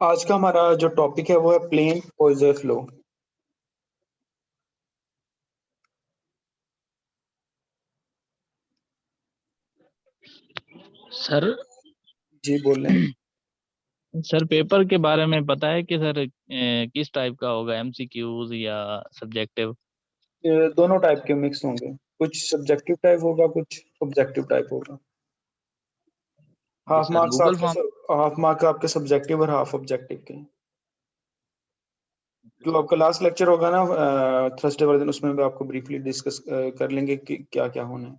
आज का हमारा जो टॉपिक है वो है प्लेन पोइजर फ्लो। सर जी बोलें। सर पेपर के बारे में पता है कि सर किस टाइप का होगा, एमसीक्यूज या सब्जेक्टिव? ये दोनों टाइप के मिक्स होंगे, कुछ सब्जेक्टिव टाइप होगा, कुछ ऑब्जेक्टिव टाइप होगा। जी हाफ सर, मार्क्स गूगल आपके फॉर्म। हाफ मार्क आपके सब्जेक्टिव और हाफ ऑब्जेक्टिव के। जो आपका लास्ट लेक्चर होगा ना थर्सडे वाले दिन, उसमें भी आपको ब्रीफली डिस्कस कर लेंगे कि क्या क्या होना है।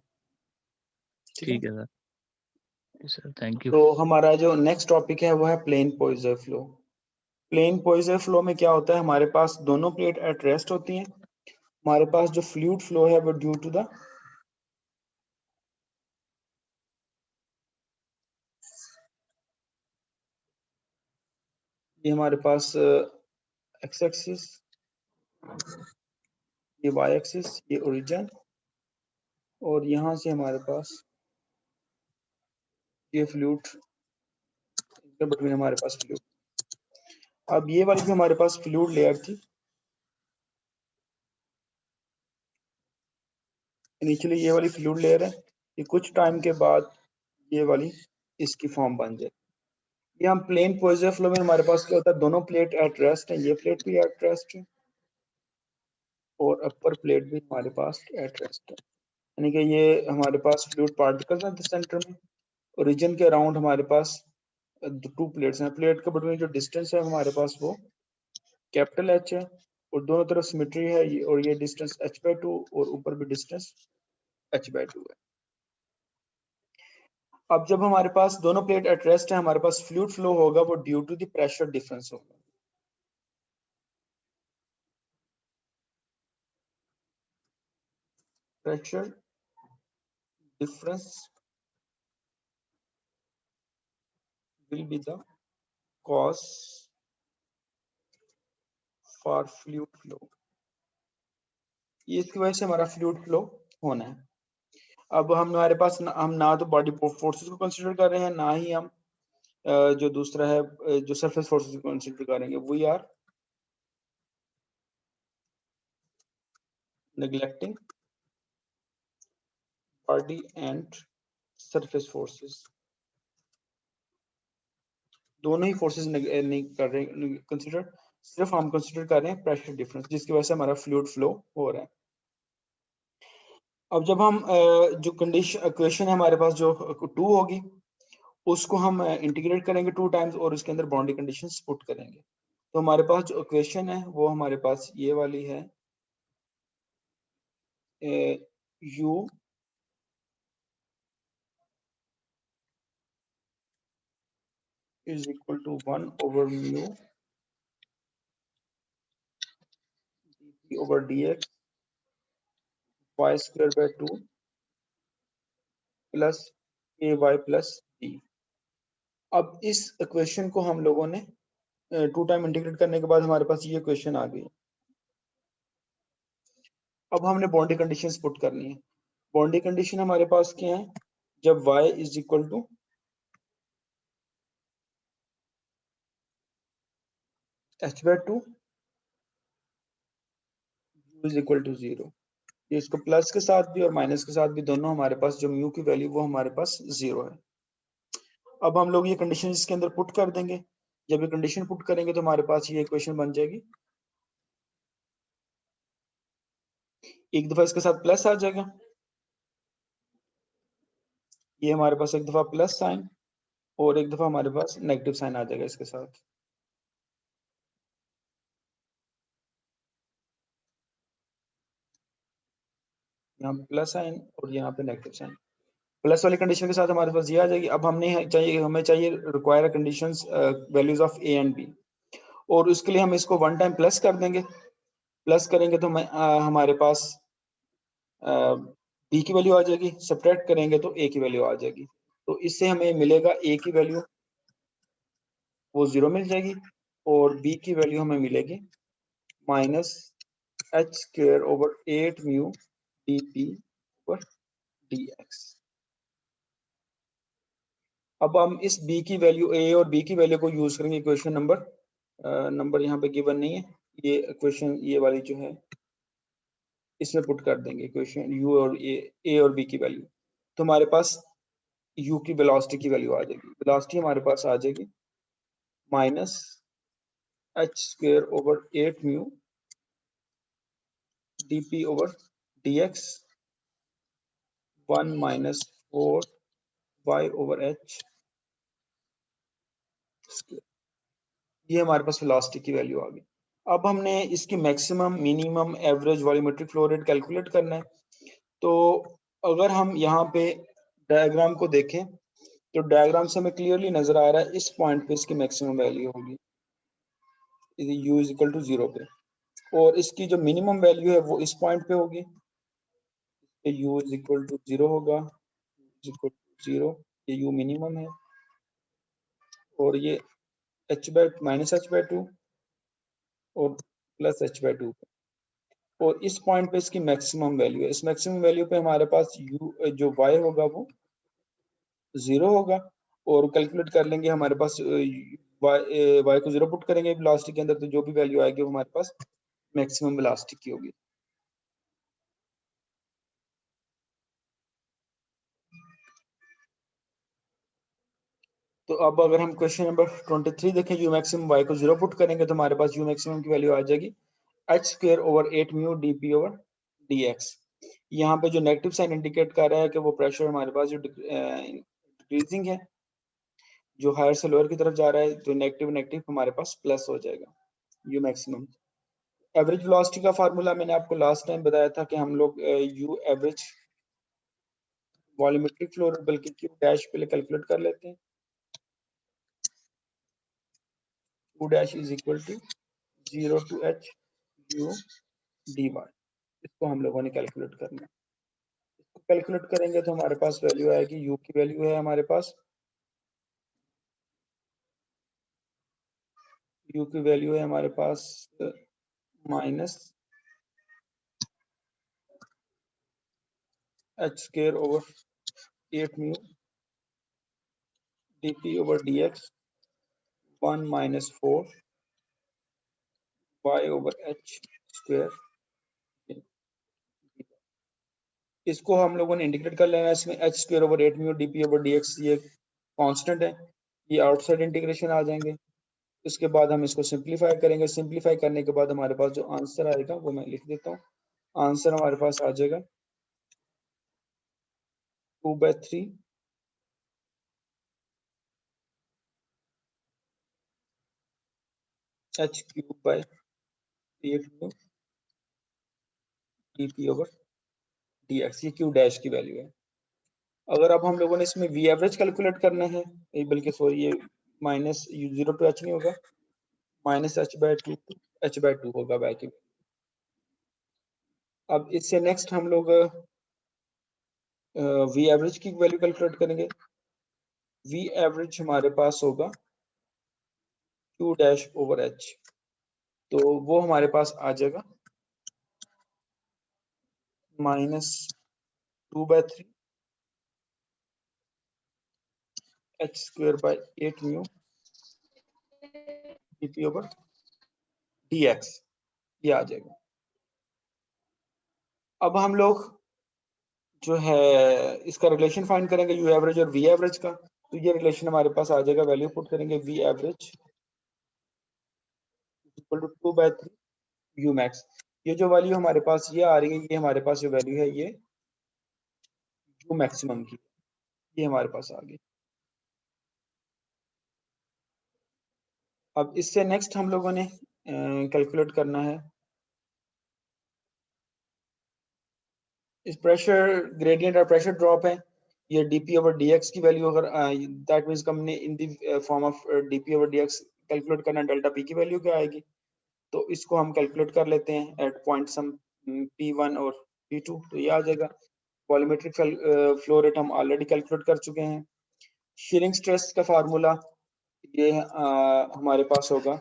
ठीक है। ठीक है सर। जी सर, थैंक यू। तो हमारा जो नेक्स्ट टॉपिक है वो है plane Poiseuille flow. Plane Poiseuille flow में क्या होता है, हमारे पास दोनों प्लेट एट रेस्ट होती हैं। हमारे पास जो फ्लूइड फ्लो है वो ड्यू टू द ये हमारे पास एक्स एक्सिस, ये वाई एक्सिस, ये ओरिजिन, और यहाँ से हमारे पास ये फ्लूइड, इसके बिटवीन हमारे पास फ्लूइड। अब ये वाली जो हमारे पास फ्लूइड लेयर थी, इनिशियली ये वाली फ्लूइड लेयर है, ये कुछ टाइम के बाद ये वाली इसकी फॉर्म बन जाए। ये हम प्लेन पोइजर फ्लो में हमारे पास क्या होता है, दोनों प्लेट एट रेस्ट है, ये प्लेट भी एट रेस्ट है और अपर प्लेट भी हमारे पास एट रेस्ट है। यानी कि ये हमारे पास फ्लूइड पार्टिकल्स हैं सेंटर में। ओरिजिन के अराउंड हमारे पास टू प्लेट्स हैं। प्लेट के बिटवीन जो डिस्टेंस है हमारे पास वो कैपिटल एच है, और दोनों तरफ सिमेट्री है, और ये डिस्टेंस h/2 और ऊपर भी डिस्टेंस h/2 है। अब जब हमारे पास दोनों प्लेट एट रेस्ट है, हमारे पास फ्लूइड फ्लो होगा वो due to the pressure difference होगा। Pressure difference will be the cause for fluid flow। ये इसकी वजह से हमारा फ्लूइड फ्लो होना है। अब हमारे पास हम ना तो बॉडी फोर्सेस को कंसीडर कर रहे हैं, ना ही हम जो दूसरा है जो सरफेस फोर्सेस को कंसीडर करेंगे। We are neglecting body and surface forces, दोनों ही फोर्सेस नहीं कर रहे कंसीडर, सिर्फ हम कंसीडर कर रहे हैं प्रेशर डिफरेंस, जिसकी वजह से हमारा फ्लूइड फ्लो हो रहा है। अब जब हम जो कंडीशन इक्वेशन है हमारे पास जो 2 होगी, उसको हम इंटीग्रेट करेंगे 2 टाइम्स और उसके अंदर बाउंड्री कंडीशंस पुट करेंगे। तो हमारे पास जो इक्वेशन है वो हमारे पास ये वाली है, u is equal to 1 over mu dp over dx y square by 2 plus ay plus b। अब इस इक्वेशन को हम लोगों ने 2 टाइम इंटीग्रेट करने के बाद हमारे पास ये इक्वेशन आ गई। अब हमने बाउंड्री कंडीशंस पुट करनी है। बाउंड्री कंडीशन हमारे पास क्या है, जब y is equal to h/2 is equal to 0। ये इसको प्लस के साथ भी और माइनस के साथ भी दोनों हमारे पास जो म्यू की वैल्यू वो हमारे पास 0 है। अब हम लोग ये कंडीशन इसके अंदर पुट कर देंगे। जब ये कंडीशन पुट करेंगे तो हमारे पास ये इक्वेशन बन जाएगी। एक दफा इसके साथ प्लस आ जाएगा, ये हमारे पास एक दफा प्लस साइन, और एक दफा हमारे पास नेगेटिव साइन आ जाएगा इसके साथ। यहाँ पे प्लस साइन और यहाँ पे नेगेटिव साइन। प्लस वाली कंडीशन के साथ हमारे पास ये आ जाएगी। अब हमें चाहिए require conditions values of A and B, और उसके लिए हम इसको 1 टाइम प्लस कर देंगे। प्लस करेंगे तो हमारे पास बी की वैल्यू आ जाएगी, सब्ट्रैक्ट करेंगे तो ए की वैल्यू आ जाएगी। तो इससे हमें मिलेगा ए की वैल्यू वो 0 मिल जाएगी, और बी की वैल्यू हमें मिलेगी minus H square over 8 mu D P over D x. अब हम इस b की वैल्यू a और b की वैल्यू को यूज करेंगे इक्वेशन नंबर यहाँ पे गिवन नहीं है, ये इक्वेशन ये वाली जो है इसमें पुट कर देंगे इक्वेशन u और a और b की वैल्यू, तो हमारे पास u की वेलोसिटी की वैल्यू आ जाएगी। वेलोसिटी हमारे पास आ जाएगी minus h square over 8 mu dp over dx 1 minus 4 y over h square. ये हमारे पास वेलोसिटी की वैल्यू आ गई। अब हमने इसकी maximum minimum average volumetric flow rate calculate करना है। तो अगर हम यहाँ पे डायग्राम को देखें तो डायग्राम से हमें क्लियरली नजर आ रहा है इस पॉइंट पे इसकी मैक्सिमम वैल्यू होगी u इज इक्वल टू 0 पे, और इसकी जो मिनिमम वैल्यू है वो इस पॉइंट पे होगी, u इज इक्वल टू 0 होगा, इज इक्वल टू 0, ये u मिनिमम है, और ये h by minus h by 2 और प्लस h बाय 2, और इस पॉइंट पे इसकी मैक्सिमम वैल्यू है। इस मैक्सिमम वैल्यू पे हमारे पास u जो y होगा वो 0 होगा, और कैलकुलेट कर लेंगे हमारे पास y को 0 पुट करेंगे वेलोसिटी के अंदर, तो जो भी वैल्यू आएगी वो हमारे पास मैक्सिमम वेलोसिटी की होगी। तो अब अगर हम क्वेश्चन नंबर 23 देखें, u मैक्सिमम y को 0 पुट करेंगे तो हमारे पास u मैक्सिमम की वैल्यू आ जाएगी h square over 8 mu dp over dx। यहाँ पे जो नेगेटिव साइन इंडिकेट कर रहा है कि वो प्रेशर हमारे पास जो डिक्रीजिंग है, जो हायर से लोअर की तरफ जा रहा है, तो नेगेटिव नेगेटिव हमारे पास प्लस हो जाएगा u मैक्सिमम। एवरेज वेलोसिटी का फार्मूला मैंने आपको लास्ट टाइम बताया था कि हम लोग u average volumetric flow rate बल्कि q डैश पहले कैलकुलेट कर लेते हैं। q dash is equal to 0 to h u dy, इसको हम लोगों ने कैलकुलेट करना है। इसको कैलकुलेट करेंगे तो हमारे पास वैल्यू आएगी, u की वैल्यू है हमारे पास, u की वैल्यू है हमारे पास minus h square over 8 mu dp over dx 1 minus 4 y over h square. इसको हम लोगों ने इंटीग्रेट कर लेना है, इसमें h square over 8 mu dp over dx ये कांस्टेंट है, ये आउटसाइड इंटीग्रेशन आ जाएंगे। इसके बाद हम इसको सिंप्लीफाई करेंगे, सिंप्लीफाई करने के बाद हमारे पास जो आंसर आएगा वो मैं लिख देता हूँ। आंसर हमारे पास आ जाएगा 2/3 h cube by 8 mu dp over dx, ये q डैश की वैल्यू है। अगर अब हम लोगों ने इसमें v एवरेज कैलकुलेट करना है, बल्कि सॉरी ये माइनस 0 टू h नहीं होगा, माइनस h बाय 2 होगा बाकी। अब इससे नेक्स्ट हम लोग वी एवरेज की वैल्यू कैलकुलेट करेंगे। वी एवरेज हमारे पास होगा q डैश ओवर h, तो वो हमारे पास आ जाएगा minus 2/3 h square by 8 mu dp over dx, ये आ जाएगा। अब हम लोग जो है इसका रिलेशन फाइंड करेंगे यू एवरेज और वी एवरेज का, तो ये रिलेशन हमारे पास आ जाएगा, वैल्यू पुट करेंगे v average equal to 2/3 u max. ये जो वैल्यू हमारे पास ये आ रही है, ये हमारे पास जो वैल्यू है ये यू मैक्सिमम की, ये हमारे पास आ गई। अब इससे नेक्स्ट हम लोगों ने कैलकुलेट करना है इस प्रेशर ग्रेडियंट और प्रेशर ड्रॉप है, ये dp ओवर dx की वैल्यू अगर दैट मींस हमने in the form of dp over dx calculate करना, डेल्टा p की वैल्यू क्या आएगी, तो इसको हम कैलकुलेट कर लेते हैं एट पॉइंट सम p1 और p2, तो ये आ जाएगा। वॉल्यूमेट्रिक फ्लो रेट हम ऑलरेडी कैलकुलेट कर चुके हैं। शीयरिंग स्ट्रेस का फार्मूला ये हमारे पास होगा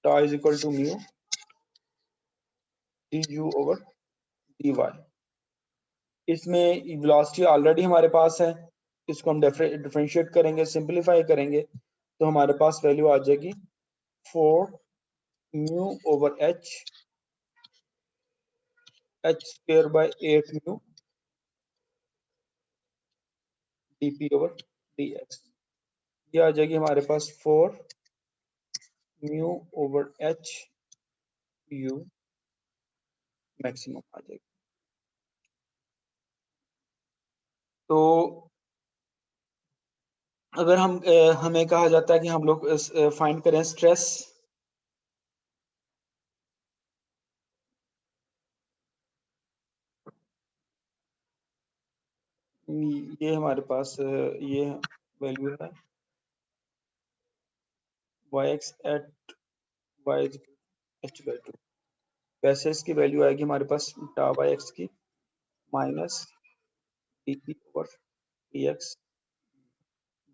tau is equal to mu du over dy। इसमें वेलोसिटी ऑलरेडी हमारे पास है, इसको हम डिफरेंशिएट करेंगे, सिंपलीफाई करेंगे, तो हमारे पास वैल्यू आ जाएगी 4 mu over H square by 8 mu dp over dx। ये आ जाएगी हमारे पास 4 mu over H U maximum आ जाएगी। तो अगर हमें कहा जाता है कि हम लोग फाइंड करें स्ट्रेस, ये हमारे पास ये वैल्यू है yx at y h by 2। वैसे इसकी वैल्यू आएगी हमारे पास टा बाई एक्स की minus dp over dx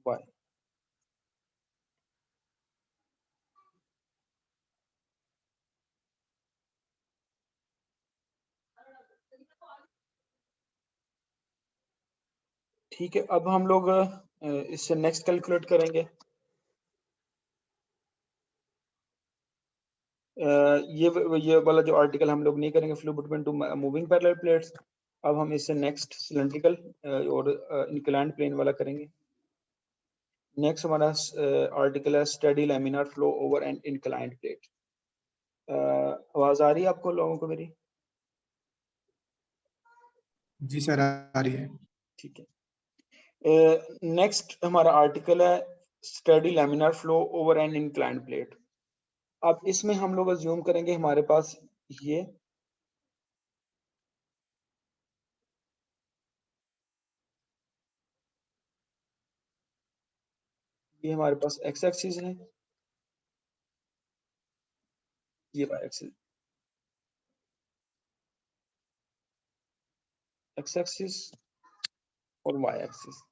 y। ठीक है, अब हम लोग इससे नेक्स्ट कैलकुलेट करेंगे। ये वाला जो आर्टिकल हम लोग नहीं करेंगे, flow between two moving parallel plates. अब हम इससे नेक्स्ट सिलेंड्रिकल और इंक्लाइंड प्लेन वाला करेंगे। नेक्स्ट हमारा आर्टिकल है study laminar flow over an inclined plate. आवाज आ रही है आपको लोगों को मेरी? जी सर, आ रही है। ठीक है। नेक्स्ट हमारा आर्टिकल है study laminar flow over an inclined plate. अब इसमें हम लोग अज्यूम करेंगे हमारे पास ये हमारे पास एक्स एक्सिस है, ये वाई एक्सिस, एक्स एक्सिस और वाई एक्सिस,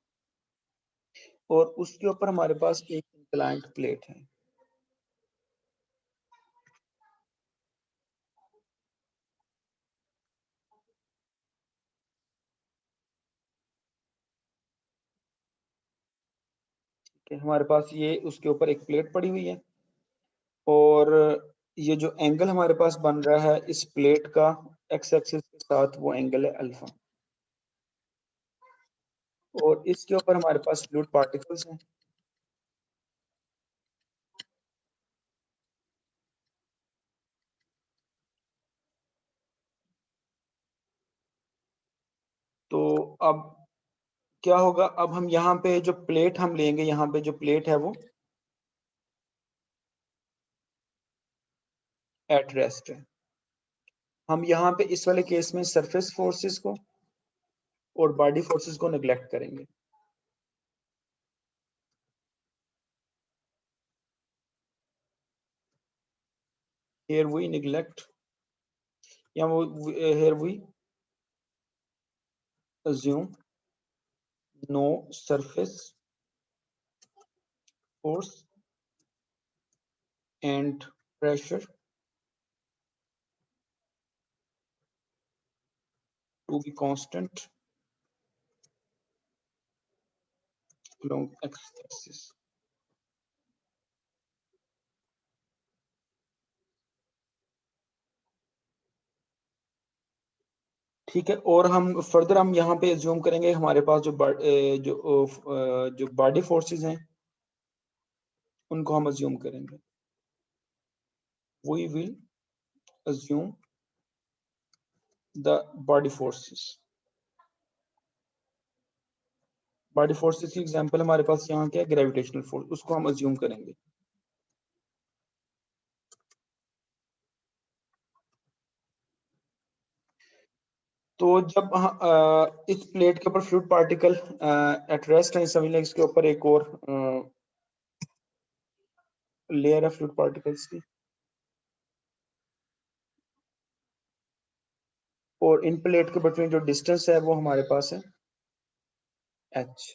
और उसके ऊपर हमारे पास एक इंक्लाइंड प्लेट है। ठीक है, हमारे पास ये उसके ऊपर एक प्लेट पड़ी हुई है, और ये जो एंगल हमारे पास बन रहा है इस प्लेट का एक्स एक्सिस के साथ, वो एंगल है अल्फा, और इसके ऊपर हमारे पास फ्लूइड पार्टिकल्स हैं। तो अब क्या होगा, अब हम यहाँ पे जो प्लेट हम लेंगे, यहाँ पे जो प्लेट है वो एट रेस्ट है। हम यहाँ पे इस वाले केस में सरफेस फोर्सेस को और बॉडी फोर्सेस को नेग्लेक्ट करेंगे। here we neglect, या वो here we assume no surface force and pressure to be constant along x-axis। ठीक है, और हम फर्दर हम यहाँ पे एज्यूम करेंगे हमारे पास जो बॉडी फोर्सेस हैं उनको हम एज्यूम करेंगे। we will assume the body forces। Body forces की एग्जांपल हमारे पास यहाँ क्या है, ग्रेविटेशनल फोर्स, उसको हम एज्यूम करेंगे। तो जब इस प्लेट के ऊपर फ्लूइड पार्टिकल एट रेस्ट है, समझ लें इसके ऊपर एक और लेयर है फ्लूइड पार्टिकल्स की, और इन प्लेट के बिटवीन जो डिस्टेंस है वो हमारे पास है h।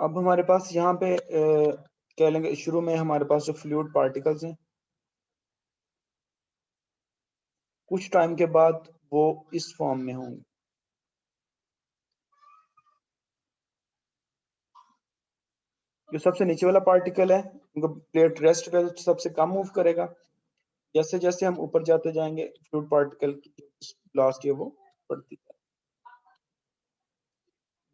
अब हमारे पास यहाँ पे कह लेंगे शुरू में हमारे पास जो फ्लूइड पार्टिकल्स हैं, कुछ टाइम के बाद वो इस फॉर्म में होंगे। जो सबसे नीचे वाला पार्टिकल है उनको प्लेट रेस्ट पे सबसे कम मूव करेगा। जैसे जैसे हम ऊपर जाते जाएंगे फ्लूइड पार्टिकल की वेलोसिटी है वो बढ़ती है।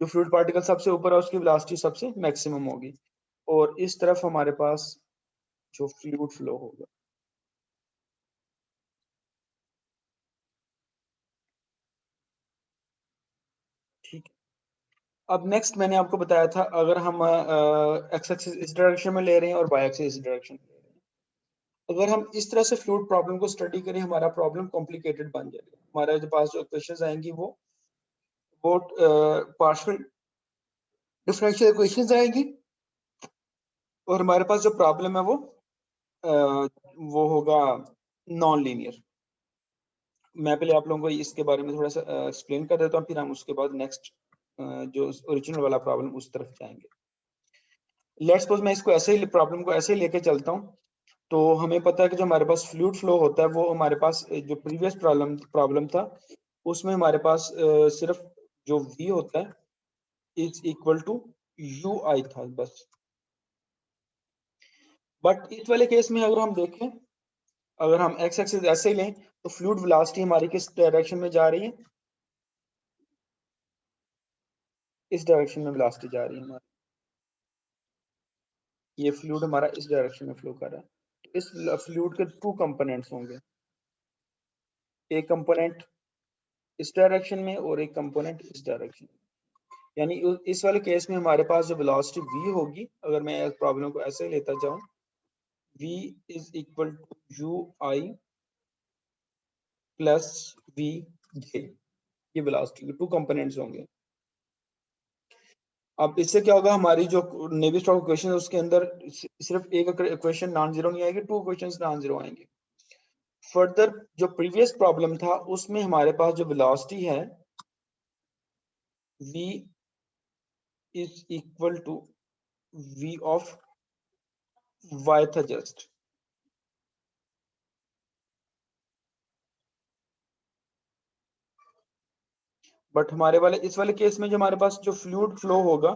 जो फ्लूइड पार्टिकल सबसे ऊपर है उसकी वेलोसिटी सबसे मैक्सिमम होगी, और इस तरफ हमारे पास जो फ्लूइड फ्लो होगा। ठीक है, अब नेक्स्ट मैंने आपको बताया था अगर हम एक्स एक्सिस इस डायरेक्शन में ले रहे हैं और वाई एक्सिस इस डायरेक्शन में ले रहे हैं, अगर हम इस तरह से फ्लूइड प्रॉब्लम को स्टडी करें हमारा प्रॉब्लम कॉम्प्लिकेटेड बन जाएगा। हमारे पास जो इक्वेशंस आएंगी वो पार्शियल डिफरेंशियल इक्वेशंस आएंगी, और हमारे पास जो प्रॉब्लम है वो होगा नॉन लीनियर। मैं पहले आप लोगों को इसके बारे में थोड़ा सा एक्सप्लेन कर देता हूँ, फिर हम उसके बाद नेक्स्ट जो ओरिजिनल वाला प्रॉब्लम उस तरफ जाएंगे। लेट्स सपोज मैं इसको ऐसे ही प्रॉब्लम को ऐसे ही लेके चलता हूँ। तो हमें पता है कि जो हमारे पास फ्लूइड फ्लो होता है वो हमारे पास जो प्रीवियस प्रॉब्लम था उसमें हमारे पास सिर्फ जो v होता है इज इक्वल टू ui था बस। बट इस वाले केस में अगर हम देखें, अगर हम x एक्सिस ऐसे ही लें तो फ्लूइड वेलोसिटी हमारी किस डायरेक्शन में जा रही है, इस डायरेक्शन में वेलोसिटी जा रही है हमारी। ये फ्लूइड हमारा इस डायरेक्शन में फ्लो कर रहा है। इस फ्लूइड के टू कंपोनेंट्स होंगे, एक कंपोनेंट इस डायरेक्शन में और एक कंपोनेंट इस डायरेक्शन में। यानी इस वाले केस में हमारे पास जो वेलोसिटी v होगी, अगर मैं प्रॉब्लम को ऐसे लेता जाऊं, v is equal to U I plus V J, ये वेलोसिटी के टू कंपोनेंट्स होंगे। अब इससे क्या होगा, हमारी जो नेवी स्टॉक इक्वेशन है उसके अंदर सिर्फ एक इक्वेशन नॉन जीरो नहीं आएगी, टू इक्वेशंस नॉन जीरो आएंगे। फर्दर जो प्रीवियस प्रॉब्लम था उसमें हमारे पास जो वेलोसिटी है v is equal to v of y था जस्ट। बट हमारे वाले इस वाले केस में जो हमारे पास जो फ्लूइड फ्लो होगा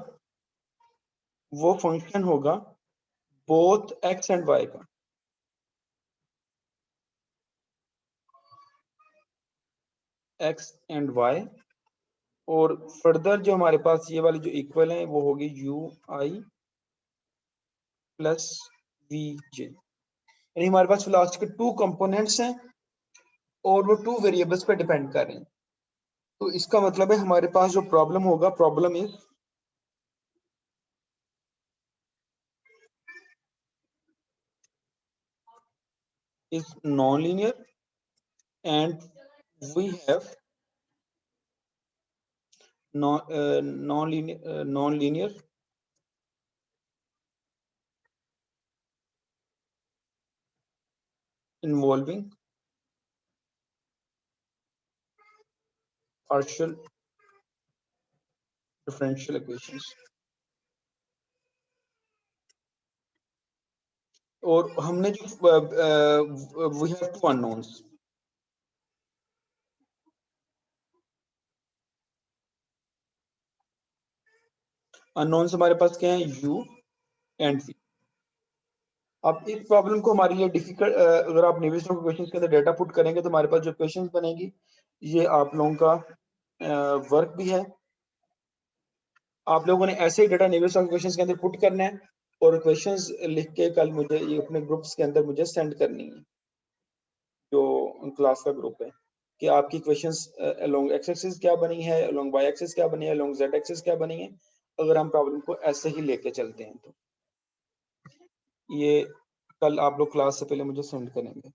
वो फंक्शन होगा बोथ x एंड y का। x एंड y, और फर्दर जो हमारे पास ये वाली जो इक्वल है वो होगी यू आई प्लस वी जे। यानी हमारे पास वेलोसिटी के टू कंपोनेंट्स हैं और वो टू वेरिएबल्स पे डिपेंड कर रहे हैं। तो इसका मतलब है हमारे पास जो प्रॉब्लम होगा, problem is non-linear and we have non-linear involving partial differential equations। और हमने जो we have two unknowns, unknowns हमारे पास क्या है, u एंड v। अब इस प्रॉब्लम को हमारे लिए डिफिकल्ट, अगर आप नेवी स्टॉक क्वेश्चंस के अंदर डेटा पुट करेंगे तो हमारे पास जो क्वेश्चंस बनेगी ये आप लोगों का वर्क भी है। आप लोगों ने ऐसे ही डेटा नेवी स्टॉक क्वेश्चंस के अंदर पुट करना है और क्वेश्चंस लिख के कल मुझे ये अपने ग्रुप्स के अंदर मुझे सेंड करनी है, जो क्लास का ग्रुप है, कि आपकी क्वेश्चंस अलोंग एक्स एक्सिस क्या बनी है, अलोंग वाई एक्सिस क्या बनी है, अलोंग जेड एक्सिस क्या बनी है, अगर हम प्रॉब्लम को ऐसे ही लेके चलते हैं तो ये कल आप लोग क्लास से पहले मुझे सेंड करेंगे।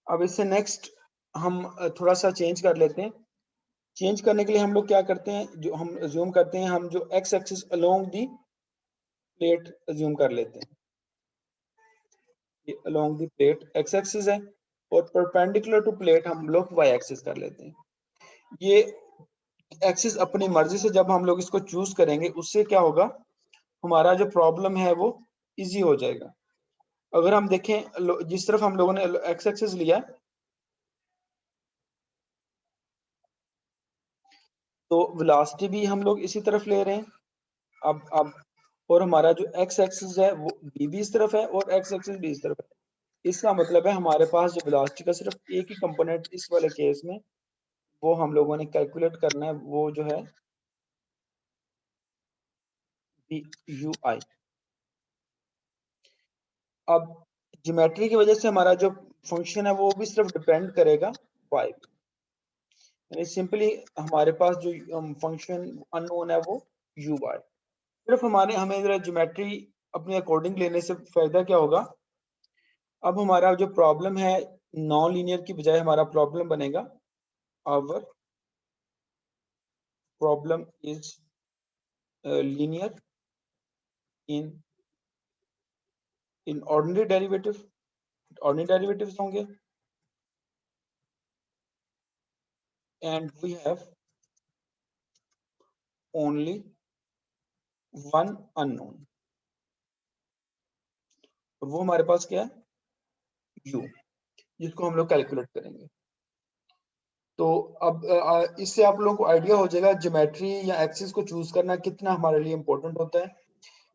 अब इससे नेक्स्ट हम थोड़ा सा चेंज कर लेते हैं। चेंज करने के लिए हम लोग क्या करते हैं, जो हम अज्यूम करते हैं, हम जो x axis along the plate assume कर लेते हैं। ये along the plate x axis है और परपेंडिकुलर टू प्लेट हम लोग वाई एक्सिस कर लेते हैं। ये एक्सिस अपनी मर्जी से जब हम लोग इसको चूज करेंगे उससे क्या होगा, हमारा जो प्रॉब्लम है वो इजी हो जाएगा। अगर हम देखें जिस तरफ हम लोगों ने एक्स एक्सिस लिया तो वेलोसिटी भी हम लोग इसी तरफ ले रहे हैं। अब और हमारा जो एक्स एक्सिस है वो भी इस तरफ है और एक्स एक्सिस भी इस तरफ है। इसका मतलब है हमारे पास जो वेलोसिटी का सिर्फ एक ही कंपोनेंट इस वाले केस में वो हम लोगों ने कैलकुलेट करना है, वो जो है ui। अब ज्योमेट्री की वजह से हमारा जो फंक्शन है वो भी सिर्फ डिपेंड करेगा y, यानी सिंपली हमारे पास जो फंक्शन अननोन है वो ui। सिर्फ हमें जरा ज्योमेट्री अपने अकॉर्डिंग लेने से फायदा क्या होगा, अब हमारा जो प्रॉब्लम है नॉन लीनियर की बजाय हमारा प्रॉब्लम बनेगा our problem is linear in ordinary derivatives होंगे and we have only one unknown, और वो हमारे पास क्या है u, जिसको हम लोग कैलकुलेट करेंगे। तो अब इससे आप लोगों को आइडिया हो जाएगा ज्योमेट्री या एक्सिस को चूज करना कितना हमारे लिए इंपॉर्टेंट होता है।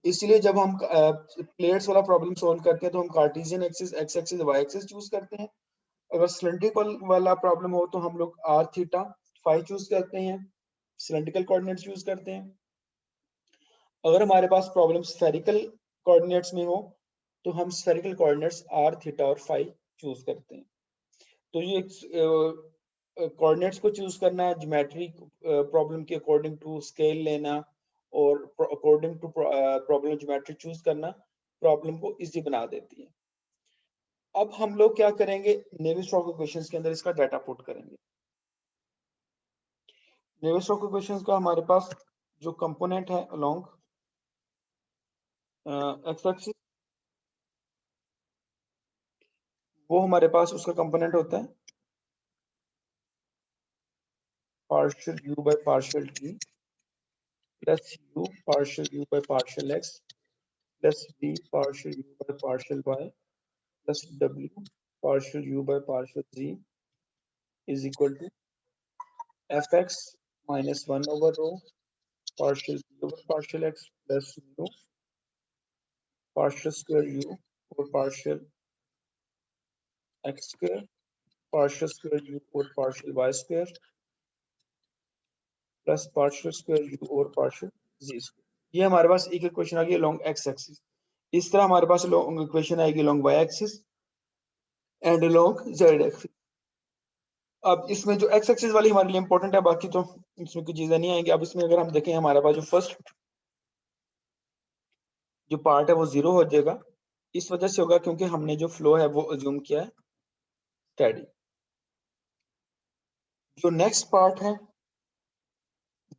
इसलिए जब हम प्लेट्स वाला प्रॉब्लम सॉल्व करते हैं तो हम Cartesian axis, x axis, y axis choose करते हैं। अगर सिलेंड्रिकल वाला प्रॉब्लम हो तो हम लोग आर थीटा फाई चूज करते हैं, सिलेंड्रिकल कोऑर्डिनेट्स यूज करते हैं। अगर हमारे पास प्रॉब्लम स्फेरिकल कोऑर्डिनेट्स में हो तो हम स्फेरिकल कोऑर्डिनेट्स आर थीटा और फाई चूज करते हैं। तो ये कोऑर्डिनेट्स को चूज करना है ज्योमेट्री प्रॉब्लम के अकॉर्डिंग टू स्केल लेना और according to problem geometry choose करना प्रॉब्लम को इजी बना देती है। अब हम लोग क्या करेंगे, नेविल-स्टोक्स इक्वेशंस के अंदर इसका डाटा पुट करेंगे। नेविल-स्टोक्स इक्वेशंस का हमारे पास जो कंपोनेंट है अलोंग एक्स एक्सिस, वो हमारे पास उसका कंपोनेंट होता है partial u by partial t plus u partial u by partial x plus v partial u by partial y plus w partial u by partial z is equal to fx minus 1 over rho partial v over partial x plus u partial square u over partial x square partial square u over partial y square plus partial square u over partial z square. ये हमारे पास एक equation आ गई along x axis. इस तरह हमारे पास equation आएगी along y axis and along z axis. अब इसमें जो एक्स एक्सिस वाली हमारे लिए इंपॉर्टेंट है, बाकी तो इसमें कुछ चीजें नहीं आएंगी। अब इसमें अगर हम देखें हमारे पास जो फर्स्ट जो पार्ट है वो 0 हो जाएगा। इस वजह से होगा क्योंकि हमने जो फ्लो है वो अज्यूम किया है स्टेडी। जो नेक्स्ट पार्ट है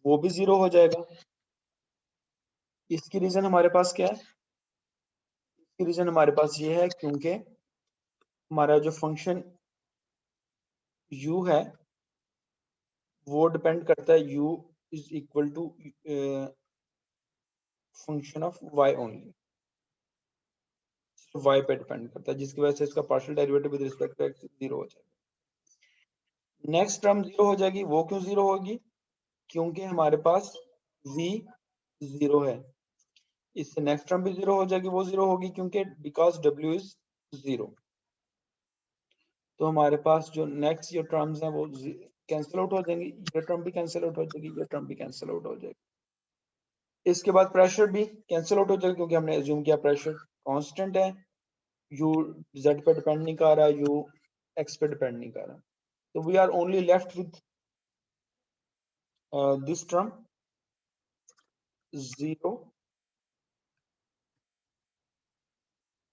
वो भी 0 हो जाएगा। इसकी रीजन हमारे पास क्या है, इसकी रीजन हमारे पास ये है क्योंकि हमारा जो फंक्शन u है वो डिपेंड करता है u is equal to function of y only, y पे डिपेंड करता है, जिसकी वजह से इसका partial derivative with respect to x 0 हो जाएगा। नेक्स्ट टर्म 0 हो जाएगी। वो क्यों 0 होगी, क्योंकि हमारे पास v 0 है। इससे नेक्स्ट टर्म भी 0 हो जाएगी, वो 0 होगी क्योंकि बिकॉज w इज 0। तो हमारे पास जो नेक्स्ट ये टर्म्स हैं वो कैंसिल आउट हो जाएंगी, ये टर्म भी कैंसिल आउट हो जाएगी, ये टर्म भी कैंसिल आउट हो जाएगी। इसके बाद प्रेशर भी कैंसिल आउट हो जाएगा क्योंकि हमने अज्यूम किया प्रेशर कांस्टेंट है, u z पे डिपेंड नहीं कर रहा, u x पे डिपेंड नहीं कर रहा। तो we are only left with this term 0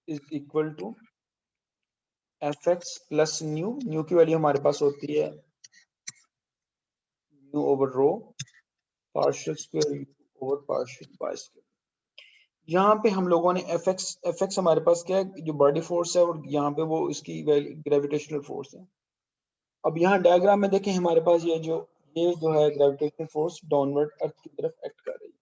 is equal to fx plus nu की वैल्यू हमारे पास होती है nu over rho partial square over partial y square. यहाँ पे हम लोगों ने fx हमारे पास क्या है, जो बॉडी फोर्स है, और यहाँ पे वो इसकी ग्रेविटेशनल फोर्स है। अब यहाँ डायग्राम में देखें हमारे पास ये जो है ग्रेविटेशनल फोर्स डाउनवर्ड अर्थ की तरफ एक्ट कर रही है।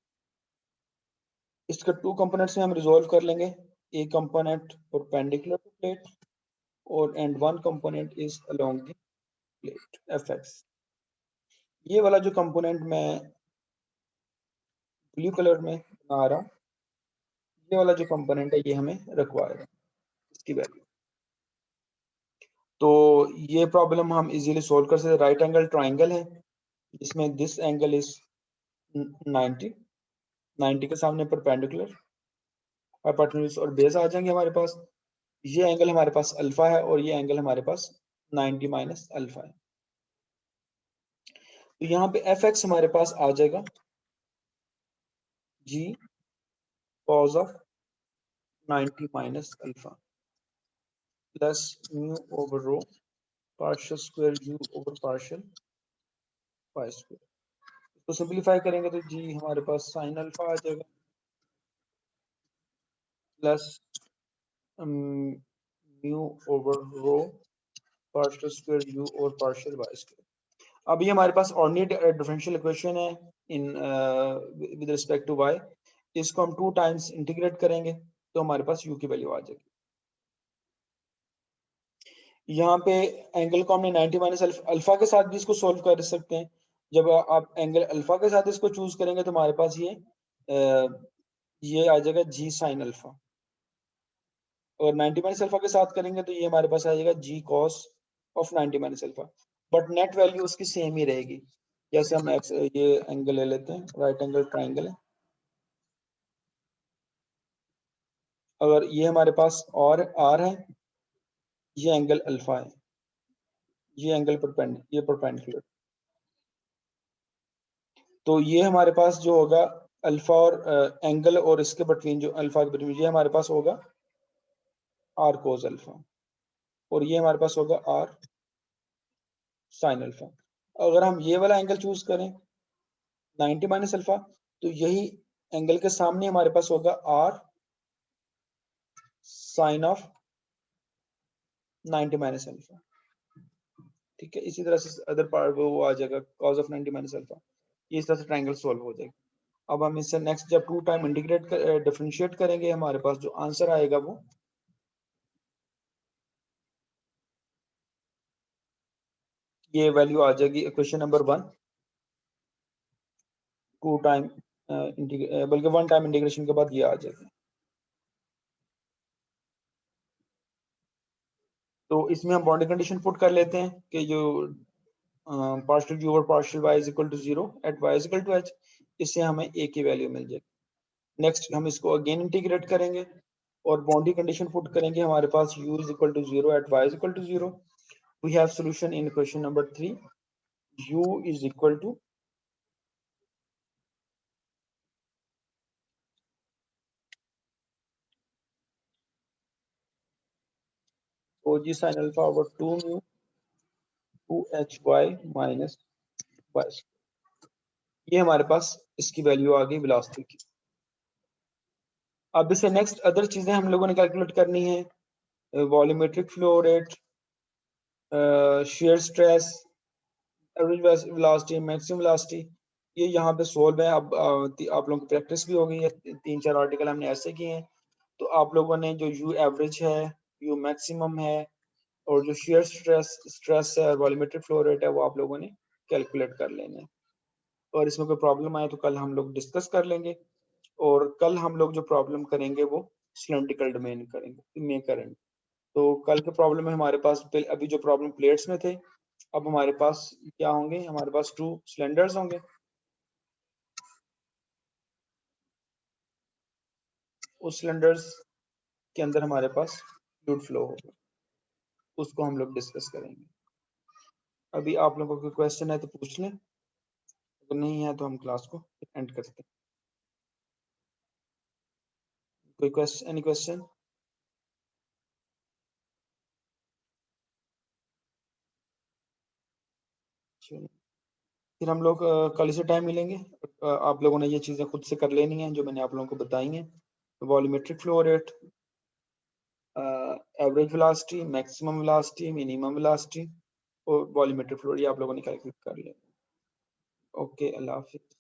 इसका टू कंपोनेंट्स में हम रिजोल्व कर लेंगे, a component perpendicular to plate और and one component is along the plate F X. ये वाला जो कंपोनेंट मैं ब्लू कलर में बना रहा हूँ, ये वाला जो कंपोनेंट है ये हमें रिक्वायर है इसकी वैल्यू। तो ये प्रॉब्लम हम इजीली सोल्व कर सकते हैं। राइट एंगल ट्राइंगल है जिसमें दिस एंगल इज 90 के सामने परपेंडिकुलर, हाइपोटेन्यूज और बेस आ जाएंगे हमारे पास। ये एंगल हमारे पास अल्फा है और ये एंगल हमारे पास 90 माइनस अल्फा है। तो यहाँ पे एफ एक्स हमारे पास आ जाएगा G cos of 90 minus alpha plus mu over rho partial square U over partial pi square. तो सिंपलीफाई करेंगे तो जी हमारे पास साइन अल्फा आ जाएगा plus mu over rho partial square U और पार्शियल वाई स्क्वायर। अब ये हमारे पास ऑर्डिनरी डिफरेंशियल इक्वेशन है in with respect to Y. इसको हम 2 टाइम्स इंटीग्रेट करेंगे तो हमारे पास यू की वैल्यू आ जाएगी। यहाँ पे एंगल को हमने 90 माइनस अल्फा के साथ भी इसको सोल्व कर सकते हैं। जब आप एंगल अल्फा के साथ इसको चूज करेंगे तो हमारे पास ये आ जाएगा जी साइन अल्फा, और 90 माइनस अल्फा के साथ करेंगे तो ये हमारे पास आ जाएगा G cos of 90 minus alpha. But net value उसकी सेम ही रहेगी। जैसे हम ये एंगल ले लेते हैं, राइट एंगल ट्राइंगल है, अगर ये हमारे पास और आर है, ये एंगल अल्फा है, ये एंगल परपेंडिकुलर, तो ये हमारे पास जो होगा अल्फा और एंगल और इसके बिटवीन जो अल्फा के बिटवीन ये हमारे पास होगा आर कोस अल्फा, और ये हमारे पास होगा आर साइन अल्फा। अगर हम ये वाला एंगल चूज करें 90 माइनस अल्फा तो यही एंगल के सामने हमारे पास होगा r sine of 90 minus alpha. ठीक है, इसी तरह से अदर पार्ट वो आ जाएगा कॉस ऑफ 90 माइनस अल्फा। ये इस तरह से ट्रायंगल सॉल्व हो जाएगा। अब हम इससे नेक्स्ट जब 2 टाइम इंटीग्रेट डिफरेंशिएट करेंगे हमारे पास जो आंसर आएगा वो ये वैल्यू आ जाएगी इक्वेशन नंबर 1 2 टाइम बल्कि 1 टाइम इंटीग्रेशन के बाद ये आ जाएगा। तो इसमें हम बाउंड्री कंडीशन पुट कर लेते हैं कि जो partial u over partial y is equal to 0 at y is equal to h, इससे हमें ए की वैल्यू मिल जाएगी। नेक्स्ट हम इसको अगेन इंटीग्रेट करेंगे और बाउंड्री कंडीशन पुट करेंगे हमारे पास u is equal to 0 at y is equal to 0। We have solution in question number 3, u is equal to OG sin alpha over 2 mu 2hy minus y। ये हमारे पास इसकी value आ गई velocity की। अब इससे नेक्स्ट अदर चीजें हम लोगों ने कैलकुलेट करनी है, volumetric flow rate, shear stress, average velocity, maximum velocity, ये यहाँ पे सोल्व है। अब आप लोगों की प्रैक्टिस भी हो गई है, 3-4 आर्टिकल हमने ऐसे किए हैं। तो आप लोगों ने जो यू एवरेज है, यू मैक्सिमम है और जो shear स्ट्रेस है और वॉल्यूमेट्रिक फ्लो रेट है वो आप लोगों ने कैलकुलेट कर लेना है। और इसमें कोई प्रॉब्लम आए तो कल हम लोग डिस्कस कर लेंगे, और कल हम लोग जो प्रॉब्लम करेंगे वो सिलेंड्रिकल डोमेन करेंगे। तो कल के प्रॉब्लम में हमारे पास अभी जो प्रॉब्लम प्लेट्स में थे, अब हमारे पास क्या होंगे, हमारे पास 2 सिलेंडर्स होंगे। उस सिलेंडर्स के अंदर हमारे पास फ्लूइड फ्लो होगा, उसको हम लोग डिस्कस करेंगे। अभी आप लोगों को क्वेश्चन है तो पूछ लें, अगर नहीं है तो हम क्लास को एंड करते हैं। कोई क्वेश्चन, एनी क्वेश्चन? फिर हम लोग कल से टाइम मिलेंगे। आप लोगों ने ये चीज़ें खुद से कर लेनी है जो मैंने आप लोगों को बताई हैं, volumetric flow rate, average velocity, maximum velocity, minimum velocity और वॉल्यूमेट्रिक फ्लो, ये आप लोगों ने कैलकुलेट कर लिया। ओके, अल्लाह हाफिज।